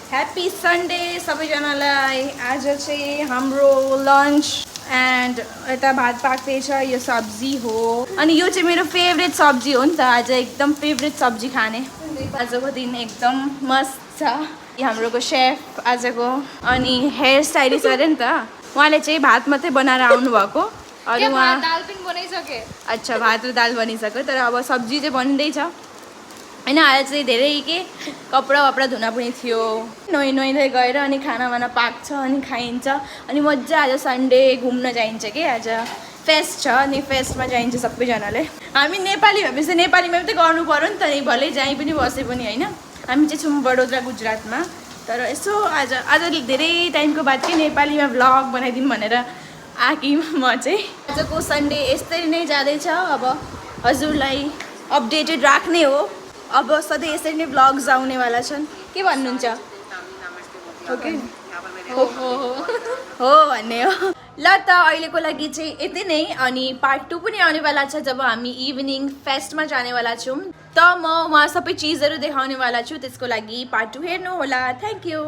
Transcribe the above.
Happy Sunday सबैजनालाई। आज चाहिँ हाम्रो लन्च एन्ड यता भात पाक्दैछ, यो सब्जी हो अनि यो चाहिँ मेरो फेभरेट सब्जी हो नि त। आज एकदम फेभरेट सब्जी खाने। आजको दिन एकदम मस्त छ। हाम्रोको सेफ आजको अनि हेयर स्टाइलिस्ट अरे नि त, उहाँले चाहिँ भात मात्रै बनाएर आउनुभएको। अरू उहाँ दाल पनि बनाइसके। अच्छा, भात र दाल बनिसक्यो, तर अब सब्जी चाहिँ बनिँदैछ होइन। आज चाहिँ धेरै के कपडा धुन पनि थियो, नुहाउँदै गएर अनि खानावाना पाक्छ अनि खाइन्छ अनि मजा। आज सन्डे घुम्न जाइन्छ कि, आज फेस्ट छ अनि फेस्टमा जाइन्छ सबैजनाले। हामी नेपाली भएपछि नेपालीमा मात्रै गर्नु पऱ्यो नि त, नि भले जहीँ पनि बसे पनि होइन। हामी चाहिँ छौँ बडोदरा गुजरातमा, तर यसो आज धेरै टाइमको बाद चाहिँ नेपालीमा भ्लग बनाइदिउँ भनेर आएँ म चाहिँ। आजको सन्डे यसरी नै जाँदैछ। अब हजुरलाई अपडेटेड राख्ने हो। अब सधैँ यसरी नै भ्लग्स आउनेवाला छन्। के भन्नुहुन्छ? ओके हो भन्ने हो। ल त अहिलेको लागि चाहिँ यति नै, अनि पार्ट 2 पनि आउनेवाला छ जब हामी इभिनिङ फेस्टमा जानेवाला छौँ। त म वहाँ सबै चिजहरू देखाउनेवाला छु, त्यसको लागि पार्ट 2 हेर्नु होला। Thank you.